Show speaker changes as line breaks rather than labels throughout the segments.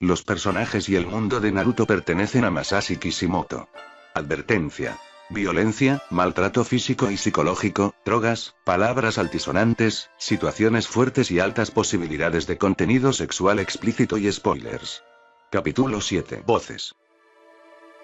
Los personajes y el mundo de Naruto pertenecen a Masashi Kishimoto. Advertencia. Violencia, maltrato físico y psicológico, drogas, palabras altisonantes, situaciones fuertes y altas posibilidades de contenido sexual explícito y spoilers. Capítulo 7. Voces.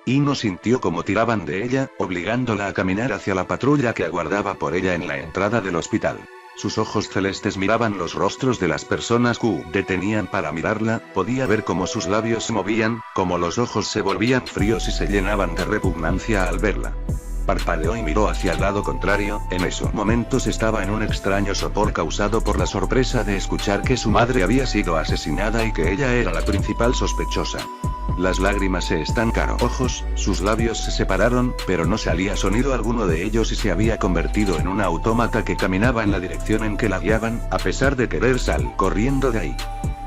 Ino sintió como tiraban de ella, obligándola a caminar hacia la patrulla que aguardaba por ella en la entrada del hospital. Sus ojos celestes miraban los rostros de las personas que detenían para mirarla, podía ver cómo sus labios se movían, cómo los ojos se volvían fríos y se llenaban de repugnancia al verla. Parpadeó y miró hacia el lado contrario, en esos momentos estaba en un extraño sopor causado por la sorpresa de escuchar que su madre había sido asesinada y que ella era la principal sospechosa. Las lágrimas se estancaron. Sus labios se separaron, pero no salía sonido alguno de ellos y se había convertido en un autómata que caminaba en la dirección en que la guiaban, a pesar de querer salir corriendo de ahí.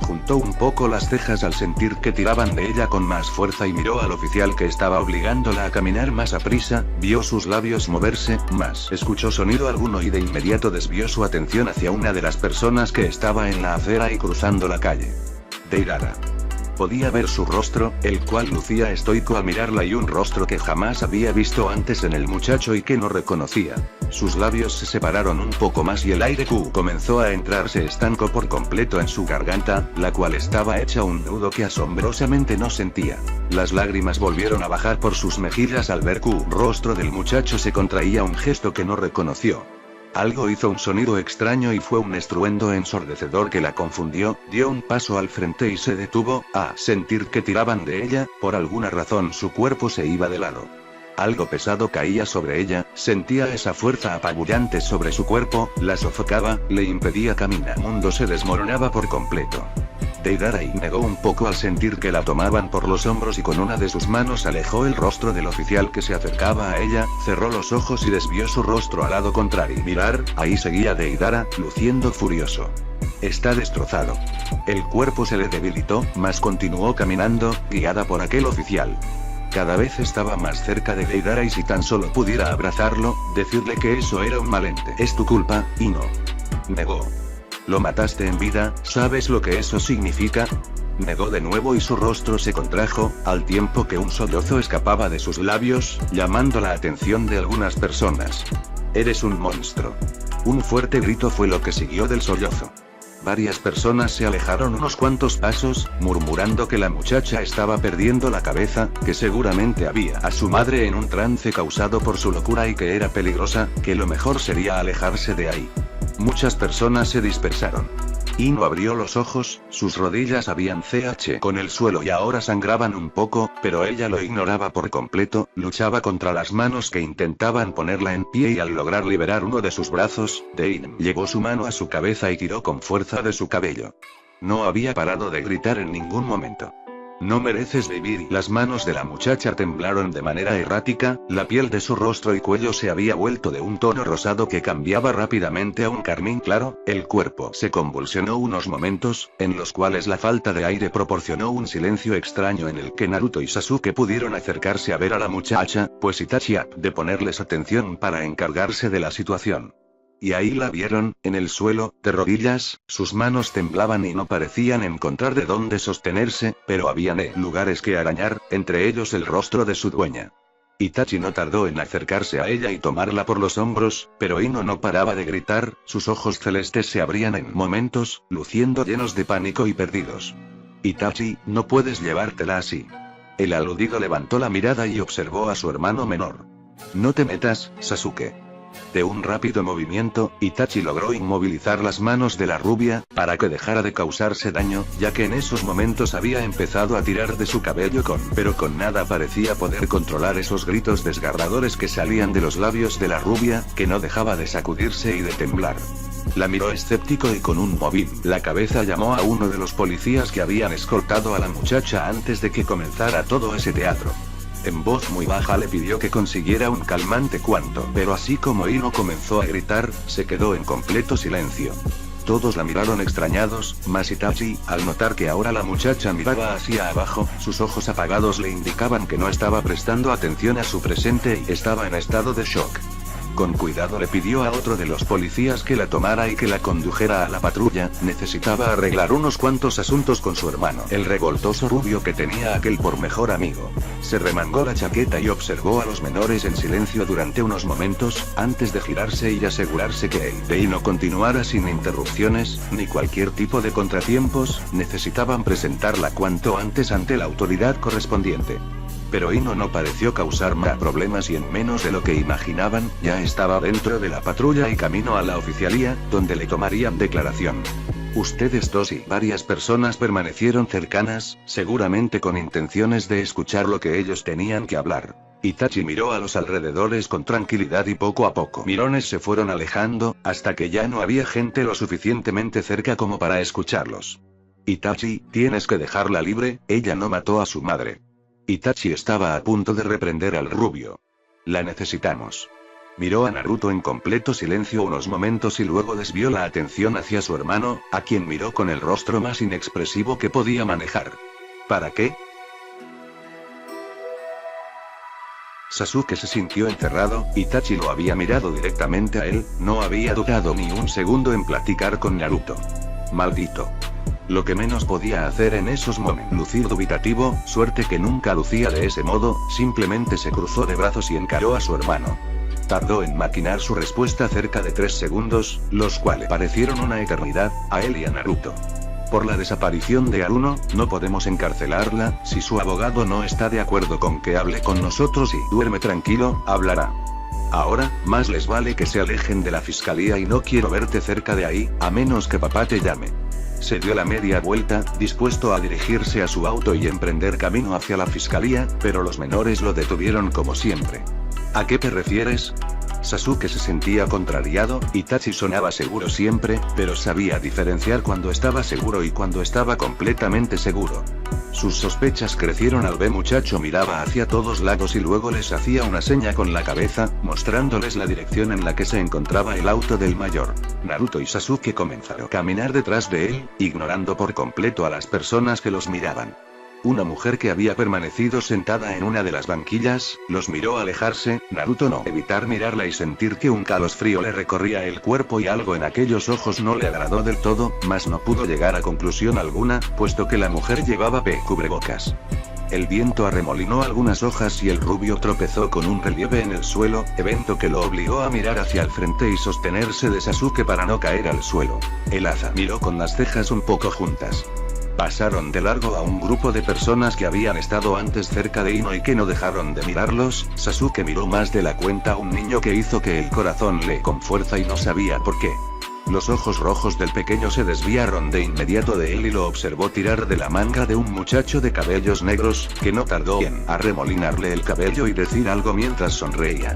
Juntó un poco las cejas al sentir que tiraban de ella con más fuerza y miró al oficial que estaba obligándola a caminar más a prisa, vio sus labios moverse, más escuchó sonido alguno y de inmediato desvió su atención hacia una de las personas que estaba en la acera y cruzando la calle. Deidara. Podía ver su rostro, el cual lucía estoico al mirarla y un rostro que jamás había visto antes en el muchacho y que no reconocía. Sus labios se separaron un poco más y el aire comenzó a entrar, se estancó por completo en su garganta, la cual estaba hecha un nudo que asombrosamente no sentía. Las lágrimas volvieron a bajar por sus mejillas al ver que el rostro del muchacho se contraía, un gesto que no reconoció. Algo hizo un sonido extraño y fue un estruendo ensordecedor que la confundió, dio un paso al frente y se detuvo, a sentir que tiraban de ella, por alguna razón su cuerpo se iba de lado. Algo pesado caía sobre ella, sentía esa fuerza apabullante sobre su cuerpo, la sofocaba, le impedía caminar. El mundo se desmoronaba por completo. Deidara negó un poco al sentir que la tomaban por los hombros y con una de sus manos alejó el rostro del oficial que se acercaba a ella, cerró los ojos y desvió su rostro al lado contrario. Mirar, ahí seguía Deidara, luciendo furioso. Está destrozado. El cuerpo se le debilitó, mas continuó caminando, guiada por aquel oficial. Cada vez estaba más cerca de Deidara y si tan solo pudiera abrazarlo, decirle que eso era un malente. Es tu culpa, Ino. Negó. Lo mataste en vida, ¿sabes lo que eso significa? Negó de nuevo y su rostro se contrajo, al tiempo que un sollozo escapaba de sus labios, llamando la atención de algunas personas. Eres un monstruo. Un fuerte grito fue lo que siguió del sollozo. Varias personas se alejaron unos cuantos pasos, murmurando que la muchacha estaba perdiendo la cabeza, que seguramente había a su madre en un trance causado por su locura y que era peligrosa, que lo mejor sería alejarse de ahí. Muchas personas se dispersaron. Ino abrió los ojos, sus rodillas habían con el suelo y ahora sangraban un poco, pero ella lo ignoraba por completo, luchaba contra las manos que intentaban ponerla en pie y al lograr liberar uno de sus brazos, Dein llevó su mano a su cabeza y tiró con fuerza de su cabello. No había parado de gritar en ningún momento. No mereces vivir. Las manos de la muchacha temblaron de manera errática, la piel de su rostro y cuello se había vuelto de un tono rosado que cambiaba rápidamente a un carmín claro, el cuerpo se convulsionó unos momentos, en los cuales la falta de aire proporcionó un silencio extraño en el que Naruto y Sasuke pudieron acercarse a ver a la muchacha, pues Itachi ha de ponerles atención para encargarse de la situación. Y ahí la vieron, en el suelo, de rodillas, sus manos temblaban y no parecían encontrar de dónde sostenerse, pero habían lugares que arañar, entre ellos el rostro de su dueña. Itachi no tardó en acercarse a ella y tomarla por los hombros, pero Ino no paraba de gritar, sus ojos celestes se abrían en momentos, luciendo llenos de pánico y perdidos. Itachi, no puedes llevártela así. El aludido levantó la mirada y observó a su hermano menor. No te metas, Sasuke. De un rápido movimiento, Itachi logró inmovilizar las manos de la rubia, para que dejara de causarse daño, ya que en esos momentos había empezado a tirar de su cabello pero con nada parecía poder controlar esos gritos desgarradores que salían de los labios de la rubia, que no dejaba de sacudirse y de temblar. La miró escéptico y con un móvil la cabeza llamó a uno de los policías que habían escoltado a la muchacha antes de que comenzara todo ese teatro. En voz muy baja le pidió que consiguiera un calmante pero así como Ino comenzó a gritar, se quedó en completo silencio. Todos la miraron extrañados, mas Itachi, al notar que ahora la muchacha miraba hacia abajo, sus ojos apagados le indicaban que no estaba prestando atención a su presente y estaba en estado de shock. Con cuidado le pidió a otro de los policías que la tomara y que la condujera a la patrulla, necesitaba arreglar unos cuantos asuntos con su hermano, el revoltoso rubio que tenía aquel por mejor amigo. Se remangó la chaqueta y observó a los menores en silencio durante unos momentos, antes de girarse y asegurarse que el day no continuara sin interrupciones, ni cualquier tipo de contratiempos. Necesitaban presentarla cuanto antes ante la autoridad correspondiente. Pero Ino no pareció causar más problemas y en menos de lo que imaginaban, ya estaba dentro de la patrulla y camino a la oficialía, donde le tomarían declaración. Ustedes dos y varias personas permanecieron cercanas, seguramente con intenciones de escuchar lo que ellos tenían que hablar. Itachi miró a los alrededores con tranquilidad y poco a poco mirones se fueron alejando, hasta que ya no había gente lo suficientemente cerca como para escucharlos. Itachi, tienes que dejarla libre, ella no mató a su madre. Itachi estaba a punto de reprender al rubio. La necesitamos. Miró a Naruto en completo silencio unos momentos y luego desvió la atención hacia su hermano, a quien miró con el rostro más inexpresivo que podía manejar. ¿Para qué? Sasuke se sintió encerrado, Itachi lo había mirado directamente a él, no había dudado ni un segundo en platicar con Naruto. Maldito. Lo que menos podía hacer en esos momentos lucir dubitativo, suerte que nunca lucía de ese modo, simplemente se cruzó de brazos y encaró a su hermano. Tardó en maquinar su respuesta cerca de 3 segundos, los cuales parecieron una eternidad, a él y a Naruto. Por la desaparición de Aruno, no podemos encarcelarla, si su abogado no está de acuerdo con que hable con nosotros y duerme tranquilo, hablará. Ahora, más les vale que se alejen de la fiscalía y no quiero verte cerca de ahí, a menos que papá te llame. Se dio la media vuelta, dispuesto a dirigirse a su auto y emprender camino hacia la fiscalía, pero los menores lo detuvieron como siempre. ¿A qué te refieres? Sasuke se sentía contrariado, Itachi sonaba seguro siempre, pero sabía diferenciar cuando estaba seguro y cuando estaba completamente seguro. Sus sospechas crecieron al ver muchacho miraba hacia todos lados y luego les hacía una seña con la cabeza, mostrándoles la dirección en la que se encontraba el auto del mayor. Naruto y Sasuke comenzaron a caminar detrás de él, ignorando por completo a las personas que los miraban. Una mujer que había permanecido sentada en una de las banquillas, los miró alejarse, Naruto no evitar mirarla y sentir que un calosfrío le recorría el cuerpo y algo en aquellos ojos no le agradó del todo, mas no pudo llegar a conclusión alguna, puesto que la mujer llevaba cubrebocas. El viento arremolinó algunas hojas y el rubio tropezó con un relieve en el suelo, evento que lo obligó a mirar hacia el frente y sostenerse de Sasuke para no caer al suelo. El Aza miró con las cejas un poco juntas. Pasaron de largo a un grupo de personas que habían estado antes cerca de Ino y que no dejaron de mirarlos. Sasuke miró más de la cuenta a un niño que hizo que el corazón le con fuerza y no sabía por qué. Los ojos rojos del pequeño se desviaron de inmediato de él y lo observó tirar de la manga de un muchacho de cabellos negros, que no tardó en arremolinarle el cabello y decir algo mientras sonreía.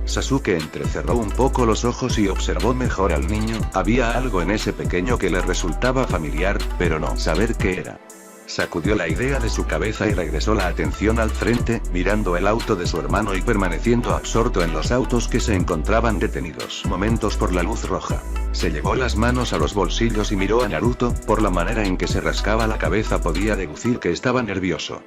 Sasuke entrecerró un poco los ojos y observó mejor al niño, había algo en ese pequeño que le resultaba familiar, pero no saber qué era. Sacudió la idea de su cabeza y regresó la atención al frente, mirando el auto de su hermano y permaneciendo absorto en los autos que se encontraban detenidos momentos por la luz roja. Se llevó las manos a los bolsillos y miró a Naruto, por la manera en que se rascaba la cabeza podía deducir que estaba nervioso.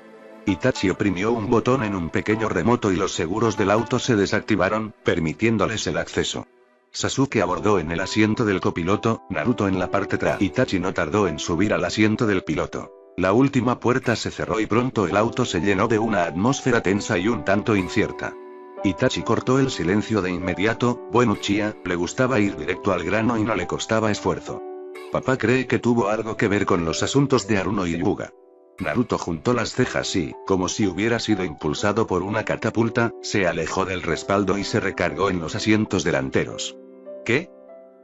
Itachi oprimió un botón en un pequeño remoto y los seguros del auto se desactivaron, permitiéndoles el acceso. Sasuke abordó en el asiento del copiloto, Naruto en la parte trasera. Itachi no tardó en subir al asiento del piloto. La última puerta se cerró y pronto el auto se llenó de una atmósfera tensa y un tanto incierta. Itachi cortó el silencio de inmediato, bueno Uchiha, le gustaba ir directo al grano y no le costaba esfuerzo. Papá cree que tuvo algo que ver con los asuntos de Aruno y Hyuga. Naruto juntó las cejas y, como si hubiera sido impulsado por una catapulta, se alejó del respaldo y se recargó en los asientos delanteros. ¿Qué?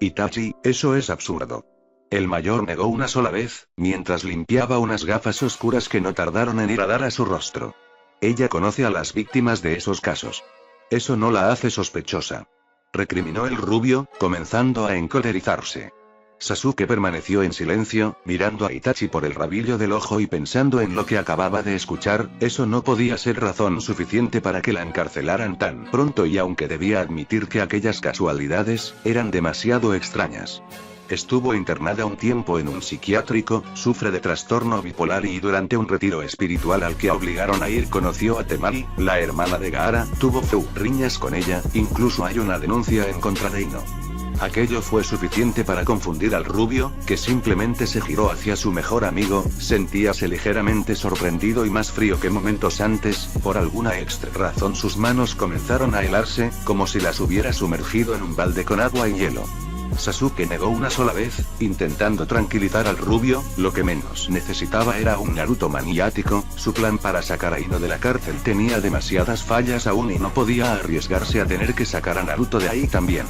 Itachi, eso es absurdo. El mayor negó una sola vez, mientras limpiaba unas gafas oscuras que no tardaron en ir a dar a su rostro. Ella conoce a las víctimas de esos casos. Eso no la hace sospechosa. Recriminó el rubio, comenzando a encolerizarse. Sasuke permaneció en silencio, mirando a Itachi por el rabillo del ojo y pensando en lo que acababa de escuchar, eso no podía ser razón suficiente para que la encarcelaran tan pronto y aunque debía admitir que aquellas casualidades, eran demasiado extrañas. Estuvo internada un tiempo en un psiquiátrico, sufre de trastorno bipolar y durante un retiro espiritual al que obligaron a ir conoció a Temari, la hermana de Gaara, tuvo riñas con ella, incluso hay una denuncia en contra de Ino. Aquello fue suficiente para confundir al rubio, que simplemente se giró hacia su mejor amigo, sentíase ligeramente sorprendido y más frío que momentos antes, por alguna extra razón sus manos comenzaron a helarse, como si las hubiera sumergido en un balde con agua y hielo. Sasuke negó una sola vez, intentando tranquilizar al rubio, lo que menos necesitaba era un Naruto maniático, su plan para sacar a Ino de la cárcel tenía demasiadas fallas aún y no podía arriesgarse a tener que sacar a Naruto de ahí también.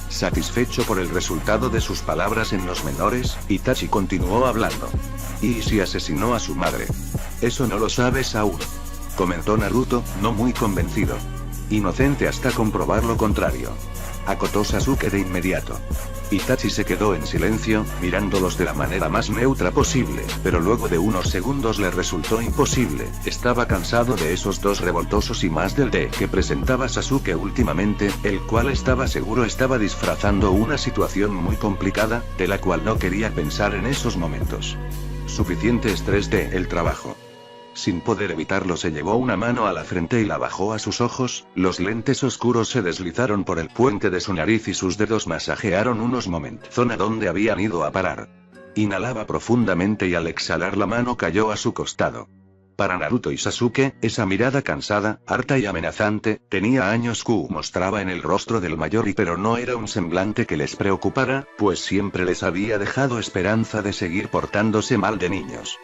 Satisfecho por el resultado de sus palabras en los menores, Itachi continuó hablando. ¿Y si asesinó a su madre? Eso no lo sabes aún, comentó Naruto, no muy convencido. Inocente hasta comprobar lo contrario, acotó Sasuke de inmediato. Itachi se quedó en silencio, mirándolos de la manera más neutra posible, pero luego de unos segundos le resultó imposible, estaba cansado de esos dos revoltosos y más del de que presentaba Sasuke últimamente, el cual estaba seguro estaba disfrazando una situación muy complicada, de la cual no quería pensar en esos momentos. Suficiente estrés de el trabajo. Sin poder evitarlo se llevó una mano a la frente y la bajó a sus ojos, los lentes oscuros se deslizaron por el puente de su nariz y sus dedos masajearon unos momentos zona donde habían ido a parar. Inhalaba profundamente y al exhalar la mano cayó a su costado. Para Naruto y Sasuke, esa mirada cansada, harta y amenazante, tenía años que mostraba en el rostro del mayor pero no era un semblante que les preocupara, pues siempre les había dejado esperanza de seguir portándose mal de niños.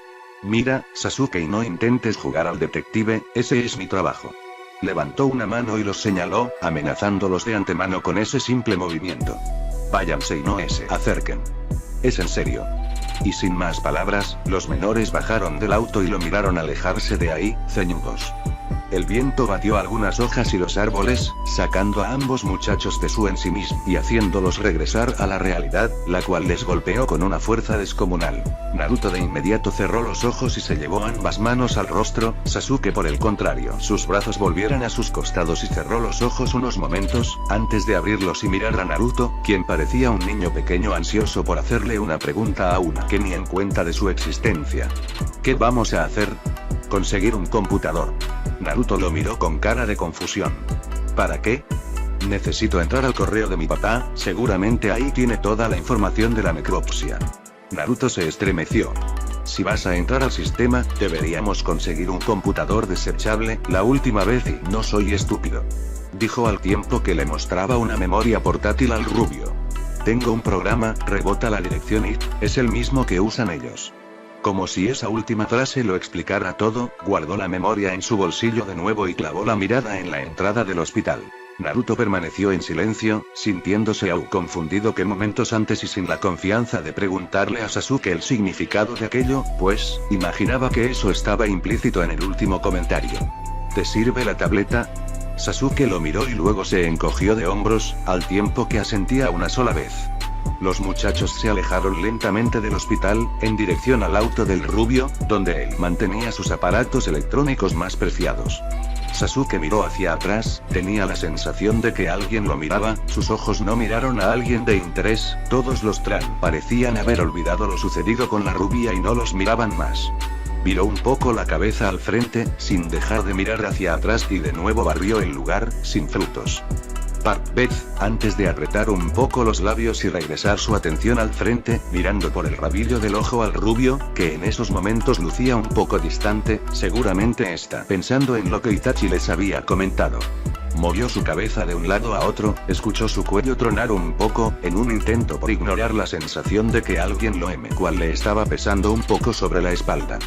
Mira, Sasuke, y no intentes jugar al detective, ese es mi trabajo. Levantó una mano y los señaló, amenazándolos de antemano con ese simple movimiento. Váyanse y no se acerquen. Es en serio. Y sin más palabras, los menores bajaron del auto y lo miraron alejarse de ahí, ceñudos. El viento batió algunas hojas y los árboles, sacando a ambos muchachos de su ensimismo y haciéndolos regresar a la realidad, la cual les golpeó con una fuerza descomunal. Naruto de inmediato cerró los ojos y se llevó ambas manos al rostro, Sasuke por el contrario. Sus brazos volvieron a sus costados y cerró los ojos unos momentos, antes de abrirlos y mirar a Naruto, quien parecía un niño pequeño ansioso por hacerle una pregunta a una que ni en cuenta de su existencia. ¿Qué vamos a hacer? Conseguir un computador. Naruto lo miró con cara de confusión. ¿Para qué? Necesito entrar al correo de mi papá, seguramente ahí tiene toda la información de la necropsia. Naruto se estremeció. Si vas a entrar al sistema, deberíamos conseguir un computador desechable, la última vez y no soy estúpido. Dijo al tiempo que le mostraba una memoria portátil al rubio. Tengo un programa, rebota la dirección y es el mismo que usan ellos. Como si esa última frase lo explicara todo, guardó la memoria en su bolsillo de nuevo y clavó la mirada en la entrada del hospital. Naruto permaneció en silencio, sintiéndose aún confundido que momentos antes y sin la confianza de preguntarle a Sasuke el significado de aquello, pues, imaginaba que eso estaba implícito en el último comentario. ¿Te sirve la tableta? Sasuke lo miró y luego se encogió de hombros, al tiempo que asentía una sola vez. Los muchachos se alejaron lentamente del hospital, en dirección al auto del rubio, donde él mantenía sus aparatos electrónicos más preciados. Sasuke miró hacia atrás, tenía la sensación de que alguien lo miraba, sus ojos no miraron a alguien de interés, todos los parecían haber olvidado lo sucedido con la rubia y no los miraban más. Viró un poco la cabeza al frente, sin dejar de mirar hacia atrás y de nuevo barrió el lugar, sin frutos. Beth, antes de apretar un poco los labios y regresar su atención al frente, mirando por el rabillo del ojo al rubio, que en esos momentos lucía un poco distante, seguramente está pensando en lo que Itachi les había comentado. Movió su cabeza de un lado a otro, escuchó su cuello tronar un poco, en un intento por ignorar la sensación de que alguien cual le estaba pesando un poco sobre la espalda.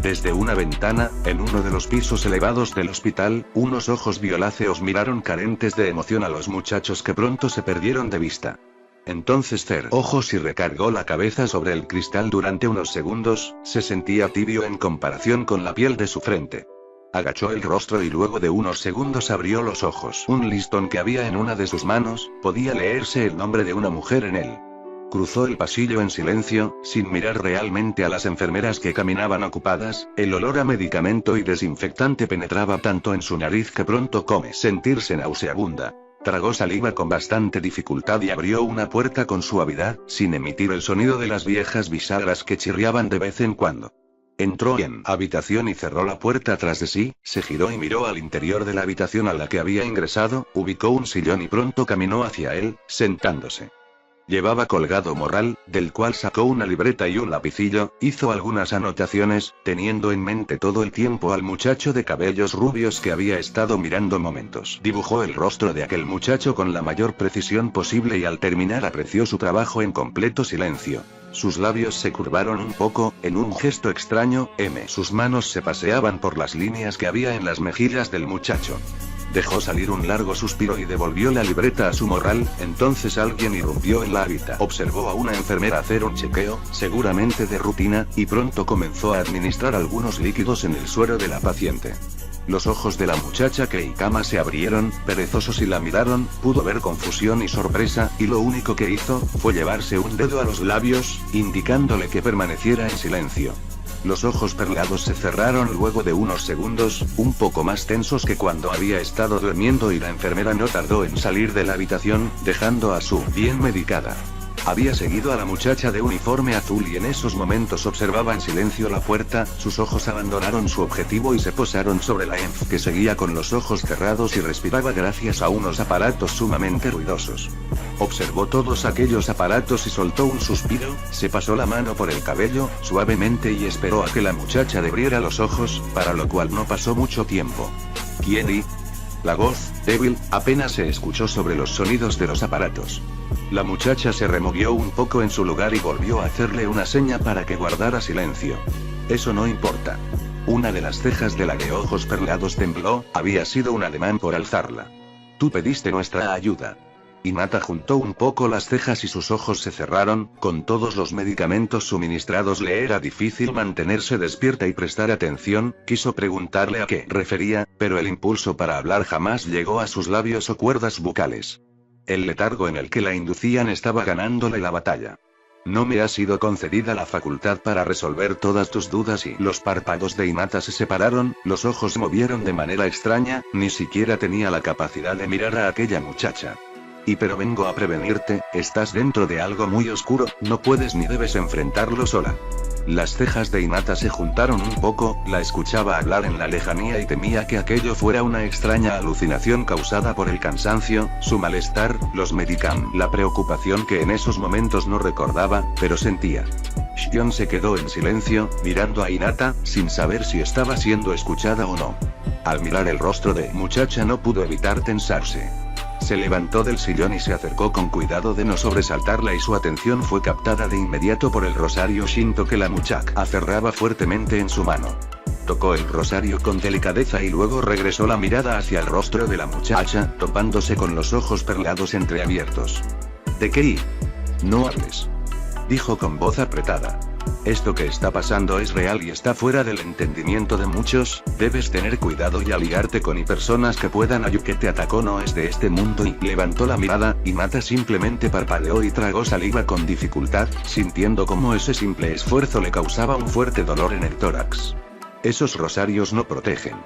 Desde una ventana, en uno de los pisos elevados del hospital, unos ojos violáceos miraron carentes de emoción a los muchachos que pronto se perdieron de vista. Entonces cerró ojos y recargó la cabeza sobre el cristal durante unos segundos, se sentía tibio en comparación con la piel de su frente. Agachó el rostro y luego de unos segundos abrió los ojos. Un listón que había en una de sus manos, podía leerse el nombre de una mujer en él. Cruzó el pasillo en silencio, sin mirar realmente a las enfermeras que caminaban ocupadas, el olor a medicamento y desinfectante penetraba tanto en su nariz que pronto sentirse nauseabunda. Tragó saliva con bastante dificultad y abrió una puerta con suavidad, sin emitir el sonido de las viejas bisagras que chirriaban de vez en cuando. Entró en habitación y cerró la puerta tras de sí, se giró y miró al interior de la habitación a la que había ingresado, ubicó un sillón y pronto caminó hacia él, sentándose. Llevaba colgado morral, del cual sacó una libreta y un lapicillo, hizo algunas anotaciones, teniendo en mente todo el tiempo al muchacho de cabellos rubios que había estado mirando momentos. Dibujó el rostro de aquel muchacho con la mayor precisión posible y al terminar apreció su trabajo en completo silencio. Sus labios se curvaron un poco, en un gesto extraño, sus manos se paseaban por las líneas que había en las mejillas del muchacho. Dejó salir un largo suspiro y devolvió la libreta a su morral, entonces alguien irrumpió en la habitación. Observó a una enfermera hacer un chequeo, seguramente de rutina, y pronto comenzó a administrar algunos líquidos en el suero de la paciente. Los ojos de la muchacha Keikama se abrieron, perezosos y la miraron, pudo ver confusión y sorpresa, y lo único que hizo, fue llevarse un dedo a los labios, indicándole que permaneciera en silencio. Los ojos perlados se cerraron luego de unos segundos, un poco más tensos que cuando había estado durmiendo y la enfermera no tardó en salir de la habitación, dejando a su bien medicada. Había seguido a la muchacha de uniforme azul y en esos momentos observaba en silencio la puerta, sus ojos abandonaron su objetivo y se posaron sobre la enf que seguía con los ojos cerrados y respiraba gracias a unos aparatos sumamente ruidosos. Observó todos aquellos aparatos y soltó un suspiro, se pasó la mano por el cabello, suavemente y esperó a que la muchacha abriera los ojos, para lo cual no pasó mucho tiempo. ¿Quién y? La voz, débil, apenas se escuchó sobre los sonidos de los aparatos. La muchacha se removió un poco en su lugar y volvió a hacerle una seña para que guardara silencio. Eso no importa. Una de las cejas de la de ojos perlados tembló, había sido un ademán por alzarla. Tú pediste nuestra ayuda. Hinata juntó un poco las cejas y sus ojos se cerraron, con todos los medicamentos suministrados le era difícil mantenerse despierta y prestar atención, quiso preguntarle a qué refería, pero el impulso para hablar jamás llegó a sus labios o cuerdas bucales. El letargo en el que la inducían estaba ganándole la batalla. No me ha sido concedida la facultad para resolver todas tus dudas y los párpados de Hinata se separaron, los ojos se movieron de manera extraña, ni siquiera tenía la capacidad de mirar a aquella muchacha. Pero vengo a prevenirte, estás dentro de algo muy oscuro, no puedes ni debes enfrentarlo sola. Las cejas de Hinata se juntaron un poco, la escuchaba hablar en la lejanía y temía que aquello fuera una extraña alucinación causada por el cansancio, su malestar, los medicamentos, la preocupación que en esos momentos no recordaba, pero sentía. Shion se quedó en silencio, mirando a Hinata, sin saber si estaba siendo escuchada o no. Al mirar el rostro de muchacha no pudo evitar tensarse. Se levantó del sillón y se acercó con cuidado de no sobresaltarla y su atención fue captada de inmediato por el rosario shinto que la muchacha aferraba fuertemente en su mano. Tocó el rosario con delicadeza y luego regresó la mirada hacia el rostro de la muchacha, topándose con los ojos perlados entreabiertos. ¿De qué? No hables. Dijo con voz apretada. Esto que está pasando es real y está fuera del entendimiento de muchos, debes tener cuidado y aliarte con personas que puedan ayudar. Que te atacó no es de este mundo y levantó la mirada, y Hinata simplemente parpadeó y tragó saliva con dificultad, sintiendo como ese simple esfuerzo le causaba un fuerte dolor en el tórax. Esos rosarios no protegen.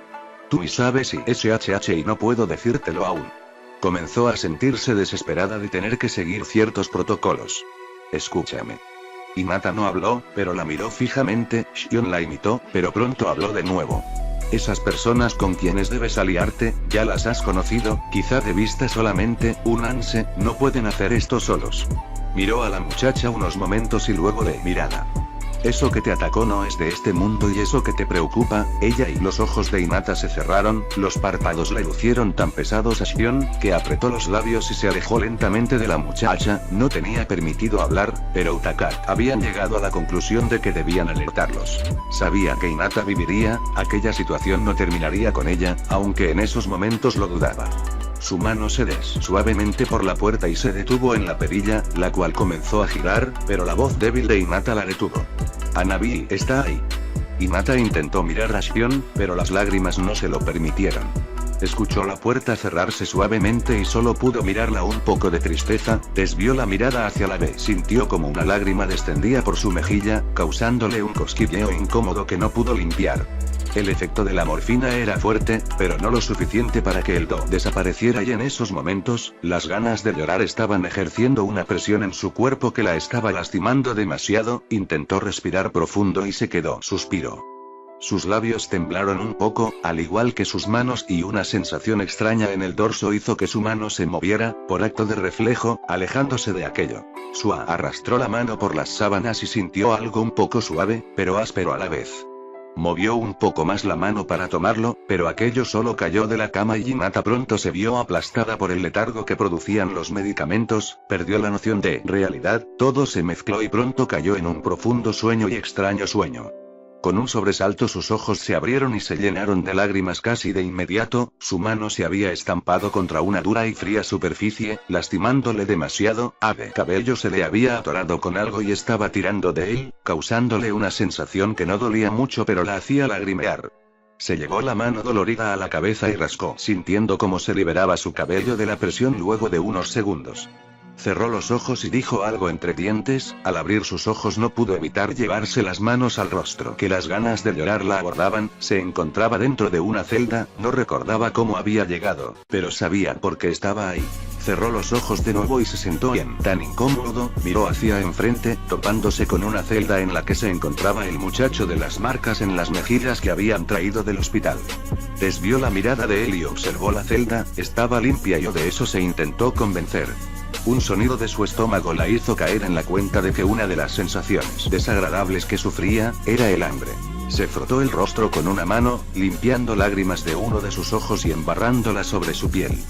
Tú y sabes y SHH y no puedo decírtelo aún. Comenzó a sentirse desesperada de tener que seguir ciertos protocolos. Escúchame. Hinata no habló, pero la miró fijamente, Shion la imitó, pero pronto habló de nuevo. Esas personas con quienes debes aliarte, ya las has conocido, quizá de vista solamente, únanse, no pueden hacer esto solos. Miró a la muchacha unos momentos y luego de mirada. Eso que te atacó no es de este mundo y eso que te preocupa, ella y los ojos de Hinata se cerraron, los párpados le lucieron tan pesados a Shion, que apretó los labios y se alejó lentamente de la muchacha, no tenía permitido hablar, pero Utakat habían llegado a la conclusión de que debían alertarlos. Sabía que Hinata viviría, aquella situación no terminaría con ella, aunque en esos momentos lo dudaba. Su mano se suavemente por la puerta y se detuvo en la perilla, la cual comenzó a girar, pero la voz débil de Hinata la detuvo. Hanabi está ahí. Hinata intentó mirar a Shion, pero las lágrimas no se lo permitieron. Escuchó la puerta cerrarse suavemente y solo pudo mirarla un poco de tristeza, desvió la mirada hacia la B. Sintió como una lágrima descendía por su mejilla, causándole un cosquilleo incómodo que no pudo limpiar. El efecto de la morfina era fuerte, pero no lo suficiente para que el do desapareciera, y en esos momentos, las ganas de llorar estaban ejerciendo una presión en su cuerpo que la estaba lastimando demasiado. Intentó respirar profundo y se quedó. Suspiró. Sus labios temblaron un poco, al igual que sus manos, y una sensación extraña en el dorso hizo que su mano se moviera, por acto de reflejo, alejándose de aquello. Sua arrastró la mano por las sábanas y sintió algo un poco suave, pero áspero a la vez. Movió un poco más la mano para tomarlo, pero aquello solo cayó de la cama y Hinata pronto se vio aplastada por el letargo que producían los medicamentos, perdió la noción de realidad, todo se mezcló y pronto cayó en un profundo sueño y extraño sueño. Con un sobresalto sus ojos se abrieron y se llenaron de lágrimas casi de inmediato, su mano se había estampado contra una dura y fría superficie, lastimándole demasiado, el cabello se le había atorado con algo y estaba tirando de él, causándole una sensación que no dolía mucho pero la hacía lagrimear. Se llevó la mano dolorida a la cabeza y rascó, sintiendo cómo se liberaba su cabello de la presión luego de unos segundos. Cerró los ojos y dijo algo entre dientes. Al abrir sus ojos no pudo evitar llevarse las manos al rostro. Que las ganas de llorar la abordaban. Se encontraba dentro de una celda, no recordaba cómo había llegado, pero sabía por qué estaba ahí. Cerró los ojos de nuevo y se sentó tan incómodo, miró hacia enfrente, topándose con una celda en la que se encontraba el muchacho de las marcas en las mejillas que habían traído del hospital. Desvió la mirada de él y observó la celda, estaba limpia y de eso se intentó convencer. Un sonido de su estómago la hizo caer en la cuenta de que una de las sensaciones desagradables que sufría, era el hambre. Se frotó el rostro con una mano, limpiando lágrimas de uno de sus ojos y embarrándolas sobre su piel.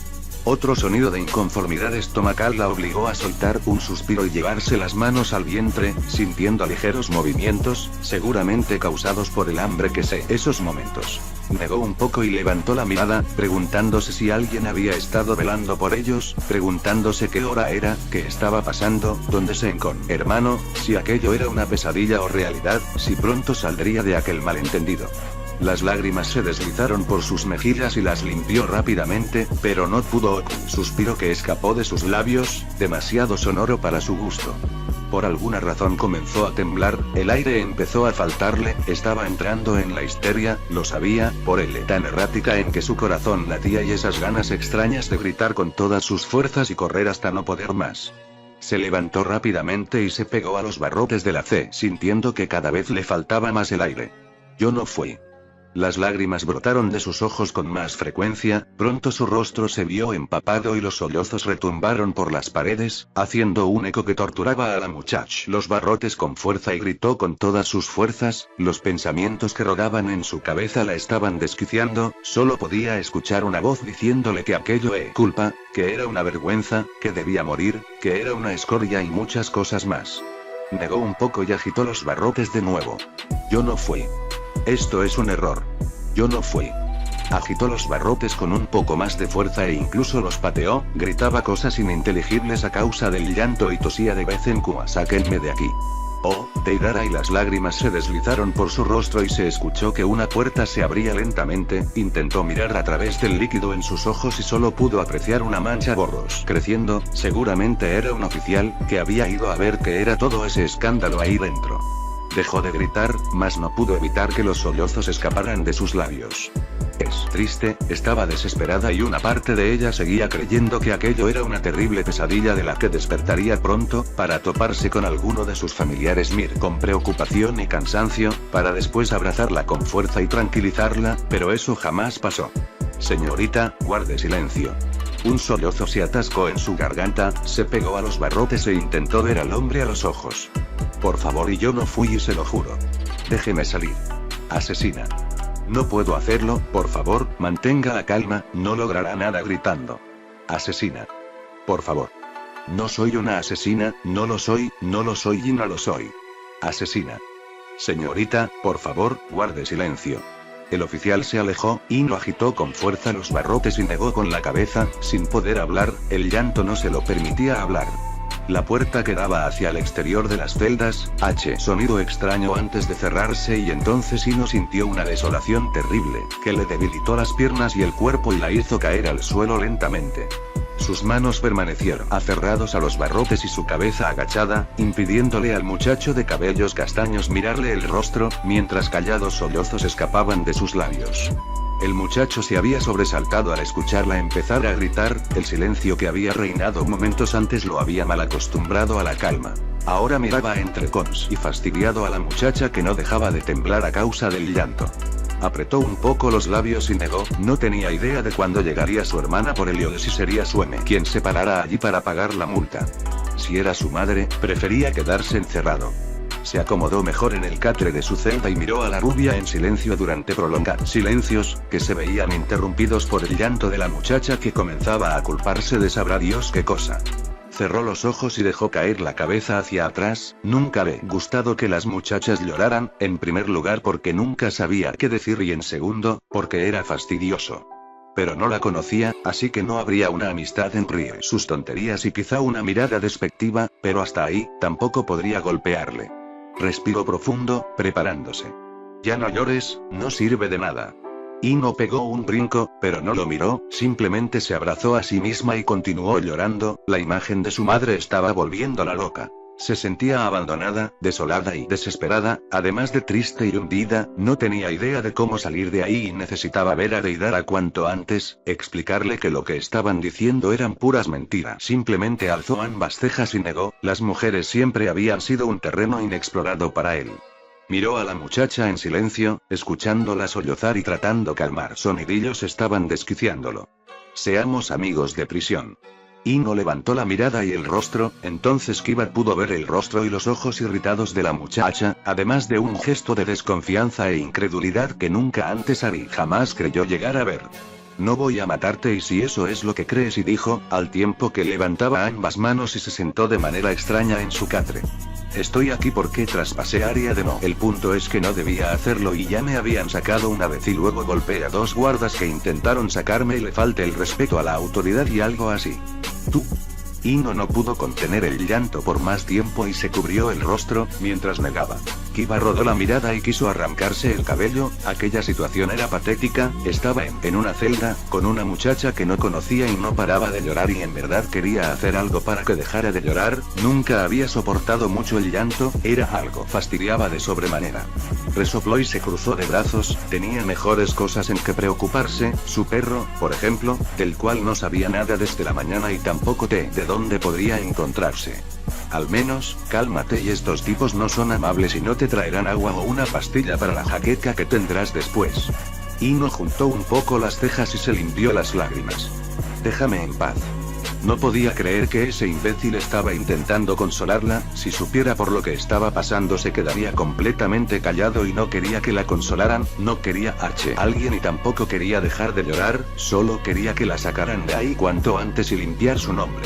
Otro sonido de inconformidad estomacal la obligó a soltar un suspiro y llevarse las manos al vientre, sintiendo ligeros movimientos, seguramente causados por el hambre esos momentos. Negó un poco y levantó la mirada, preguntándose si alguien había estado velando por ellos, preguntándose qué hora era, qué estaba pasando, dónde se encontraba. Hermano, si aquello era una pesadilla o realidad, si pronto saldría de aquel malentendido. Las lágrimas se deslizaron por sus mejillas y las limpió rápidamente, pero no pudo. Suspiro que escapó de sus labios, demasiado sonoro para su gusto. Por alguna razón comenzó a temblar, el aire empezó a faltarle, estaba entrando en la histeria, lo sabía, por él tan errática en que su corazón latía y esas ganas extrañas de gritar con todas sus fuerzas y correr hasta no poder más. Se levantó rápidamente y se pegó a los barrotes de la C, sintiendo que cada vez le faltaba más el aire. Yo no fui. Las lágrimas brotaron de sus ojos con más frecuencia, pronto su rostro se vio empapado y los sollozos retumbaron por las paredes, haciendo un eco que torturaba a la muchacha. Los barrotes con fuerza y gritó con todas sus fuerzas, los pensamientos que rodaban en su cabeza la estaban desquiciando, solo podía escuchar una voz diciéndole que aquello era culpa, que era una vergüenza, que debía morir, que era una escoria y muchas cosas más. Negó un poco y agitó los barrotes de nuevo. Yo no fui. Esto es un error. Yo no fui. Agitó los barrotes con un poco más de fuerza e incluso los pateó, gritaba cosas ininteligibles a causa del llanto y tosía de vez en cuando. Sáquenme de aquí. Oh, Deidara, y las lágrimas se deslizaron por su rostro y se escuchó que una puerta se abría lentamente. Intentó mirar a través del líquido en sus ojos y solo pudo apreciar una mancha borrosa creciendo, seguramente era un oficial, que había ido a ver qué era todo ese escándalo ahí dentro. Dejó de gritar, mas no pudo evitar que los sollozos escaparan de sus labios. Es triste, estaba desesperada y una parte de ella seguía creyendo que aquello era una terrible pesadilla de la que despertaría pronto, para toparse con alguno de sus familiares con preocupación y cansancio, para después abrazarla con fuerza y tranquilizarla, pero eso jamás pasó. Señorita, guarde silencio. Un sollozo se atascó en su garganta, se pegó a los barrotes e intentó ver al hombre a los ojos. Por favor, y yo no fui y se lo juro. Déjeme salir. Asesina. No puedo hacerlo, por favor, mantenga la calma, no logrará nada gritando. Asesina. Por favor. No soy una asesina, no lo soy y no lo soy. Asesina. Señorita, por favor, guarde silencio. El oficial se alejó, y no agitó con fuerza los barrotes y negó con la cabeza, sin poder hablar, el llanto no se lo permitía hablar. La puerta que daba hacia el exterior de las celdas, sonido extraño antes de cerrarse y entonces Ino sintió una desolación terrible, que le debilitó las piernas y el cuerpo y la hizo caer al suelo lentamente. Sus manos permanecieron aferrados a los barrotes y su cabeza agachada, impidiéndole al muchacho de cabellos castaños mirarle el rostro, mientras callados sollozos escapaban de sus labios. El muchacho se había sobresaltado al escucharla empezar a gritar, el silencio que había reinado momentos antes lo había mal acostumbrado a la calma. Ahora miraba entre cons y fastidiado a la muchacha que no dejaba de temblar a causa del llanto. Apretó un poco los labios y negó, no tenía idea de cuándo llegaría su hermana por él o de si sería su M quien se parara allí para pagar la multa. Si era su madre, prefería quedarse encerrado. Se acomodó mejor en el catre de su celda y miró a la rubia en silencio durante prolongados silencios, que se veían interrumpidos por el llanto de la muchacha que comenzaba a culparse de sabrá Dios qué cosa. Cerró los ojos y dejó caer la cabeza hacia atrás. Nunca le gustado que las muchachas lloraran, en primer lugar porque nunca sabía qué decir y en segundo, porque era fastidioso. Pero no la conocía, así que no habría una amistad entre sus tonterías y quizá una mirada despectiva, pero hasta ahí, tampoco podría golpearle. Respiró profundo, preparándose. Ya no llores, no sirve de nada. Ino pegó un brinco, pero no lo miró, simplemente se abrazó a sí misma y continuó llorando. La imagen de su madre estaba volviéndola loca. Se sentía abandonada, desolada y desesperada, además de triste y hundida, no tenía idea de cómo salir de ahí y necesitaba ver a Deidara cuanto antes, explicarle que lo que estaban diciendo eran puras mentiras. Simplemente alzó ambas cejas y negó, las mujeres siempre habían sido un terreno inexplorado para él. Miró a la muchacha en silencio, escuchándola sollozar y tratando calmar sonidillos estaban desquiciándolo. Seamos amigos de prisión. Ino levantó la mirada y el rostro, entonces Kiba pudo ver el rostro y los ojos irritados de la muchacha, además de un gesto de desconfianza e incredulidad que nunca antes Ari jamás creyó llegar a ver. No voy a matarte y si eso es lo que crees, y dijo, al tiempo que levantaba ambas manos y se sentó de manera extraña en su catre. Estoy aquí porque traspasé área de no. El punto es que no debía hacerlo y ya me habían sacado una vez y luego golpeé a 2 guardas que intentaron sacarme y le falte el respeto a la autoridad y algo así. Tú. Ino no pudo contener el llanto por más tiempo y se cubrió el rostro, mientras negaba. Kiba rodó la mirada y quiso arrancarse el cabello. Aquella situación era patética, estaba en una celda, con una muchacha que no conocía y no paraba de llorar y en verdad quería hacer algo para que dejara de llorar. Nunca había soportado mucho el llanto, era algo fastidiaba de sobremanera. Resopló y se cruzó de brazos, tenía mejores cosas en que preocuparse, su perro, por ejemplo, del cual no sabía nada desde la mañana y tampoco de dónde podría encontrarse. Al menos, cálmate y estos tipos no son amables y no te traerán agua o una pastilla para la jaqueca que tendrás después. Ino juntó un poco las cejas y se limpió las lágrimas. Déjame en paz. No podía creer que ese imbécil estaba intentando consolarla, si supiera por lo que estaba pasando se quedaría completamente callado y no quería que la consolaran, no quería alguien y tampoco quería dejar de llorar, solo quería que la sacaran de ahí cuanto antes y limpiar su nombre.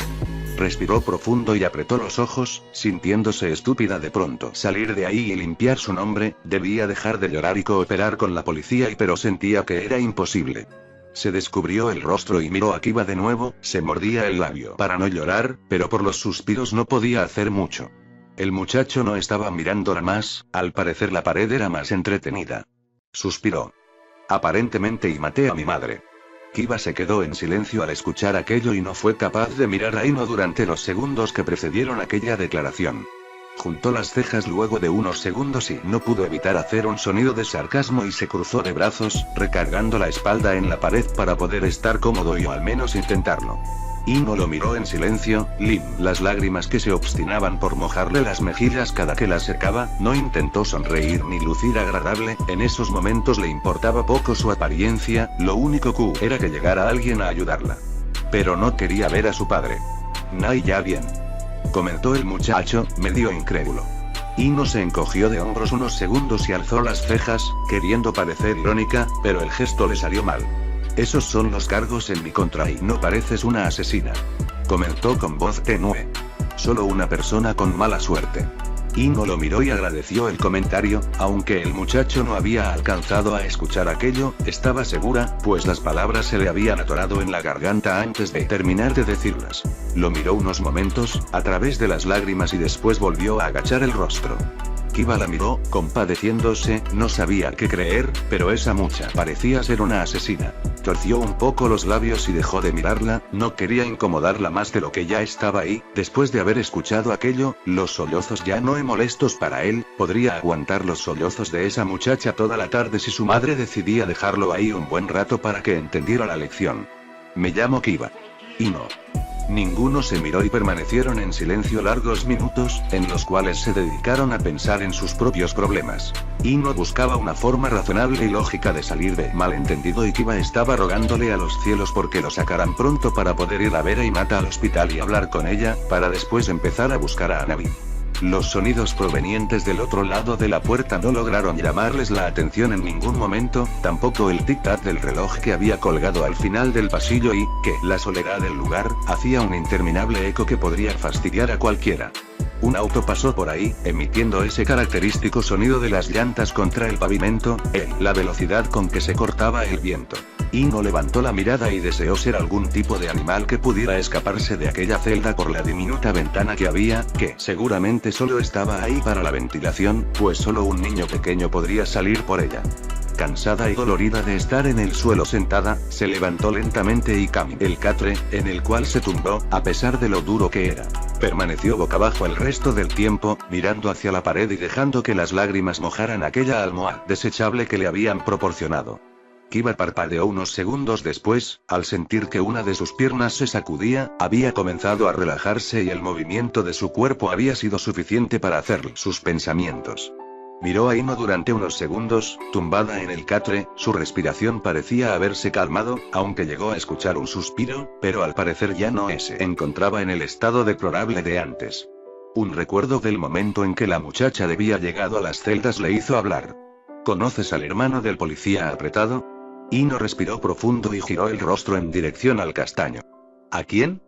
Respiró profundo y apretó los ojos, sintiéndose estúpida de pronto. Salir de ahí y limpiar su nombre, debía dejar de llorar y cooperar con la policía pero sentía que era imposible. Se descubrió el rostro y miró a Kiba de nuevo, se mordía el labio para no llorar, pero por los suspiros no podía hacer mucho. El muchacho no estaba mirándola más, al parecer la pared era más entretenida. Suspiró. Aparentemente y maté a mi madre. Kiba se quedó en silencio al escuchar aquello y no fue capaz de mirar a Ino durante los segundos que precedieron aquella declaración. Juntó las cejas luego de unos segundos y no pudo evitar hacer un sonido de sarcasmo y se cruzó de brazos, recargando la espalda en la pared para poder estar cómodo y al menos intentarlo. Ino lo miró en silencio, las lágrimas que se obstinaban por mojarle las mejillas cada que las secaba, no intentó sonreír ni lucir agradable, en esos momentos le importaba poco su apariencia, lo único que era que llegara alguien a ayudarla. Pero no quería ver a su padre. Nay, ya bien. Comentó el muchacho, medio incrédulo. Ino se encogió de hombros unos segundos y alzó las cejas, queriendo parecer irónica, pero el gesto le salió mal. Esos son los cargos en mi contra y no pareces una asesina. Comentó con voz tenue. Solo una persona con mala suerte. Ino lo miró y agradeció el comentario, aunque el muchacho no había alcanzado a escuchar aquello, estaba segura, pues las palabras se le habían atorado en la garganta antes de terminar de decirlas. Lo miró unos momentos, a través de las lágrimas y después volvió a agachar el rostro. Kiba la miró, compadeciéndose, no sabía qué creer, pero esa mucha parecía ser una asesina. Torció un poco los labios y dejó de mirarla, no quería incomodarla más de lo que ya estaba ahí. Después de haber escuchado aquello, los sollozos ya no molestos para él, podría aguantar los sollozos de esa muchacha toda la tarde si su madre decidía dejarlo ahí un buen rato para que entendiera la lección. Me llamo Kiba. Y no. Ninguno se miró y permanecieron en silencio largos minutos, en los cuales se dedicaron a pensar en sus propios problemas. Ino buscaba una forma razonable y lógica de salir del malentendido y Kiba estaba rogándole a los cielos porque lo sacaran pronto para poder ir a ver a Hinata al hospital y hablar con ella, para después empezar a buscar a Hanabi. Los sonidos provenientes del otro lado de la puerta no lograron llamarles la atención en ningún momento, tampoco el tic-tac del reloj que había colgado al final del pasillo y, que la soledad del lugar, hacía un interminable eco que podría fastidiar a cualquiera. Un auto pasó por ahí, emitiendo ese característico sonido de las llantas contra el pavimento, la velocidad con que se cortaba el viento. Ino levantó la mirada y deseó ser algún tipo de animal que pudiera escaparse de aquella celda por la diminuta ventana que había, que seguramente solo estaba ahí para la ventilación, pues solo un niño pequeño podría salir por ella. Cansada y dolorida de estar en el suelo sentada, se levantó lentamente y caminó el catre, en el cual se tumbó, a pesar de lo duro que era. Permaneció boca abajo el resto del tiempo, mirando hacia la pared y dejando que las lágrimas mojaran aquella almohada desechable que le habían proporcionado. Kiba parpadeó unos segundos después, al sentir que una de sus piernas se sacudía, había comenzado a relajarse y el movimiento de su cuerpo había sido suficiente para hacerle sus pensamientos. Miró a Ino durante unos segundos, tumbada en el catre, su respiración parecía haberse calmado, aunque llegó a escuchar un suspiro, pero al parecer ya no se encontraba en el estado deplorable de antes. Un recuerdo del momento en que la muchacha había llegado a las celdas le hizo hablar. ¿Conoces al hermano del policía apretado? Ino respiró profundo y giró el rostro en dirección al castaño. ¿A quién?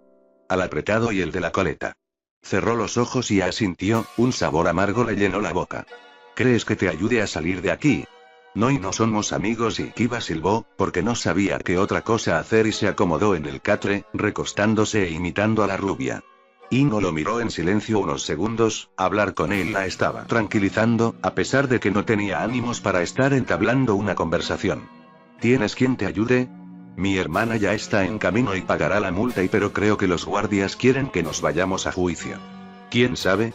Al apretado y el de la coleta. Cerró los ojos y asintió, un sabor amargo le llenó la boca. ¿Crees que te ayude a salir de aquí? No, y no somos amigos, y Kiba silbó, porque no sabía qué otra cosa hacer y se acomodó en el catre, recostándose e imitando a la rubia. Ino lo miró en silencio unos segundos, hablar con él la estaba tranquilizando, a pesar de que no tenía ánimos para estar entablando una conversación. ¿Tienes quien te ayude? Mi hermana ya está en camino y pagará la multa, pero creo que los guardias quieren que nos vayamos a juicio. ¿Quién sabe?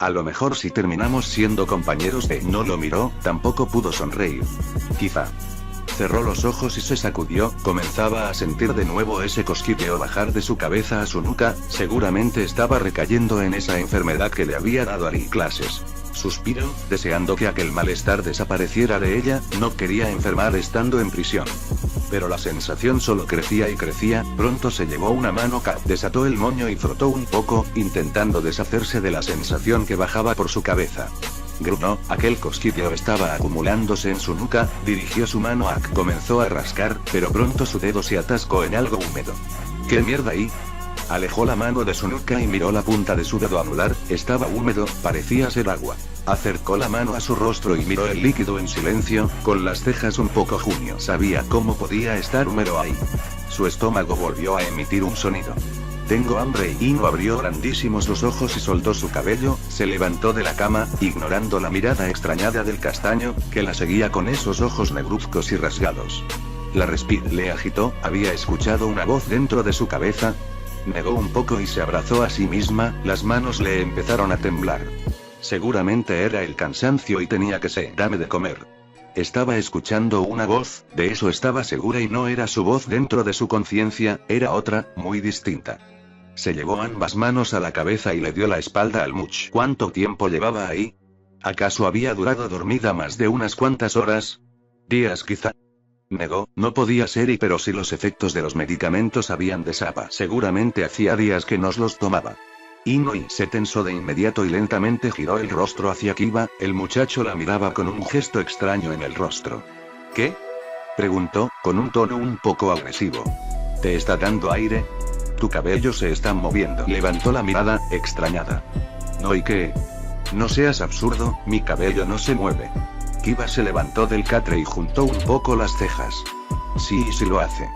A lo mejor si terminamos siendo compañeros de... No lo miró, tampoco pudo sonreír. Quizá. Cerró los ojos y se sacudió, comenzaba a sentir de nuevo ese cosquilleo bajar de su cabeza a su nuca, seguramente estaba recayendo en esa enfermedad que le había dado Ari clases. Suspiró, deseando que aquel malestar desapareciera de ella, no quería enfermar estando en prisión. Pero la sensación solo crecía y crecía, pronto se llevó una mano desató el moño y frotó un poco, intentando deshacerse de la sensación que bajaba por su cabeza. Gruñó, aquel cosquilleo estaba acumulándose en su nuca, dirigió su mano comenzó a rascar, pero pronto su dedo se atascó en algo húmedo. ¿Qué mierda ahí? Alejó la mano de su nuca y miró la punta de su dedo anular, estaba húmedo, parecía ser agua. Acercó la mano a su rostro y miró el líquido en silencio, con las cejas un poco junio. Sabía cómo podía estar húmedo ahí. Su estómago volvió a emitir un sonido. Tengo hambre, y Ino abrió grandísimos los ojos y soltó su cabello, se levantó de la cama, ignorando la mirada extrañada del castaño, que la seguía con esos ojos negruzcos y rasgados. La respiración le agitó, había escuchado una voz dentro de su cabeza. Negó un poco y se abrazó a sí misma, las manos le empezaron a temblar. Seguramente era el cansancio y tenía que ser. Dame de comer. Estaba escuchando una voz, de eso estaba segura, y no era su voz dentro de su conciencia, era otra, muy distinta. Se llevó ambas manos a la cabeza y le dio la espalda al Much. ¿Cuánto tiempo llevaba ahí? ¿Acaso había durado dormida más de unas cuantas horas? ¿Días quizá? Negó, no podía ser, pero si los efectos de los medicamentos habían desaparecido. Seguramente hacía días que nos los tomaba. Ino se tensó de inmediato y lentamente giró el rostro hacia Kiba, el muchacho la miraba con un gesto extraño en el rostro. ¿Qué? Preguntó, con un tono un poco agresivo. ¿Te está dando aire? Tu cabello se está moviendo. Levantó la mirada, extrañada. ¿No y qué? No seas absurdo, mi cabello no se mueve. Kiba se levantó del catre y juntó un poco las cejas. Sí lo hace.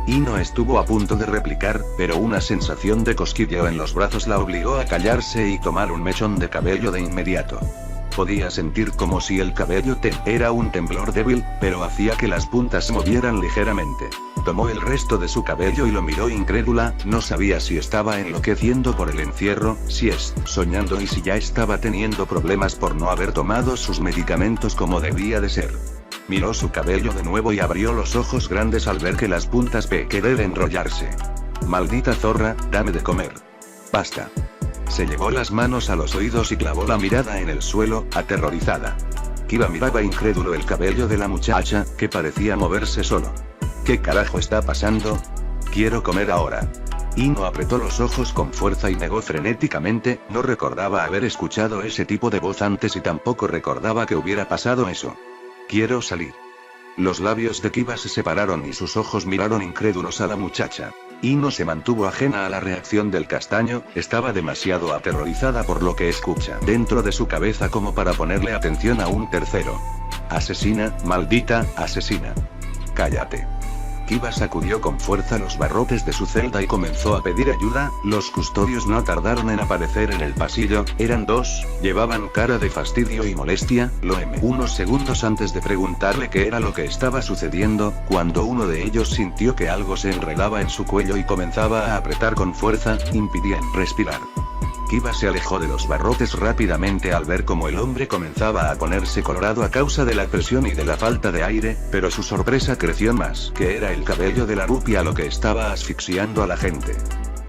Ino estuvo a punto de replicar, pero una sensación de cosquilleo en los brazos la obligó a callarse y tomar un mechón de cabello de inmediato. podía sentir como si el cabello era un temblor débil, pero hacía que las puntas se movieran ligeramente. Tomó el resto de su cabello y lo miró incrédula, no sabía si estaba enloqueciendo por el encierro, si soñando y si ya estaba teniendo problemas por no haber tomado sus medicamentos como debía de ser. Miró su cabello de nuevo y abrió los ojos grandes al ver que las puntas querer enrollarse. Maldita zorra, dame de comer. Basta. Se llevó las manos a los oídos y clavó la mirada en el suelo, aterrorizada. Kiba miraba incrédulo el cabello de la muchacha, que parecía moverse solo. ¿Qué carajo está pasando? Quiero comer ahora. Ino apretó los ojos con fuerza y negó frenéticamente, no recordaba haber escuchado ese tipo de voz antes y tampoco recordaba que hubiera pasado eso. Quiero salir. Los labios de Kiba se separaron y sus ojos miraron incrédulos a la muchacha. Ino se mantuvo ajena a la reacción del castaño, estaba demasiado aterrorizada por lo que escucha dentro de su cabeza como para ponerle atención a un tercero. Asesina, maldita, asesina. Cállate. Kiba sacudió con fuerza los barrotes de su celda y comenzó a pedir ayuda. Los custodios no tardaron en aparecer en el pasillo, eran dos, llevaban cara de fastidio y molestia, unos segundos antes de preguntarle qué era lo que estaba sucediendo, cuando uno de ellos sintió que algo se enredaba en su cuello y comenzaba a apretar con fuerza, impidiendo respirar. Kiba se alejó de los barrotes rápidamente al ver cómo el hombre comenzaba a ponerse colorado a causa de la presión y de la falta de aire, pero su sorpresa creció más, que era el cabello de la rupia lo que estaba asfixiando a la gente.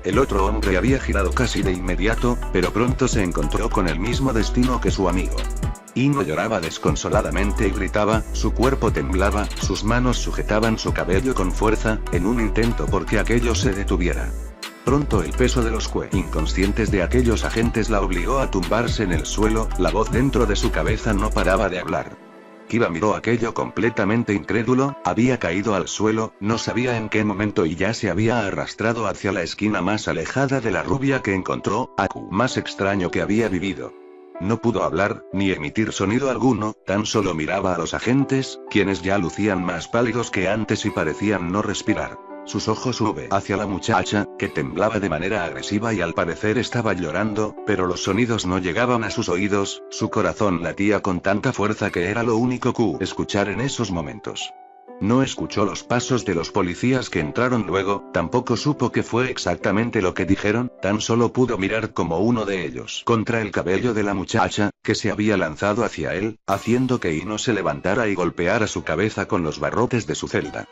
El otro hombre había girado casi de inmediato, pero pronto se encontró con el mismo destino que su amigo. Ino lloraba desconsoladamente y gritaba, su cuerpo temblaba, sus manos sujetaban su cabello con fuerza, en un intento porque aquello se detuviera. Pronto el peso de los inconscientes de aquellos agentes la obligó a tumbarse en el suelo, la voz dentro de su cabeza no paraba de hablar. Kiba miró aquello completamente incrédulo, había caído al suelo, no sabía en qué momento y ya se había arrastrado hacia la esquina más alejada de la rubia que encontró, más extraño que había vivido. No pudo hablar, ni emitir sonido alguno, tan solo miraba a los agentes, quienes ya lucían más pálidos que antes y parecían no respirar. Sus ojos hacia la muchacha, que temblaba de manera agresiva y al parecer estaba llorando, pero los sonidos no llegaban a sus oídos, su corazón latía con tanta fuerza que era lo único que escuchar en esos momentos. No escuchó los pasos de los policías que entraron luego, tampoco supo qué fue exactamente lo que dijeron, tan solo pudo mirar como uno de ellos contra el cabello de la muchacha, que se había lanzado hacia él, haciendo que Ino se levantara y golpeara su cabeza con los barrotes de su celda.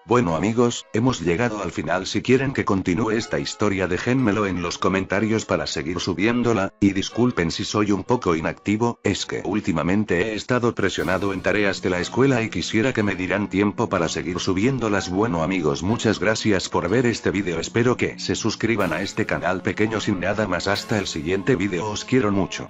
Bueno amigos, hemos llegado al final. Si quieren que continúe esta historia déjenmelo en los comentarios para seguir subiéndola, y disculpen si soy un poco inactivo, es que últimamente he estado presionado en tareas de la escuela y quisiera que me dieran tiempo para seguir subiéndolas. Bueno amigos, muchas gracias por ver este vídeo, espero que se suscriban a este canal pequeño sin nada más, hasta el siguiente vídeo, os quiero mucho.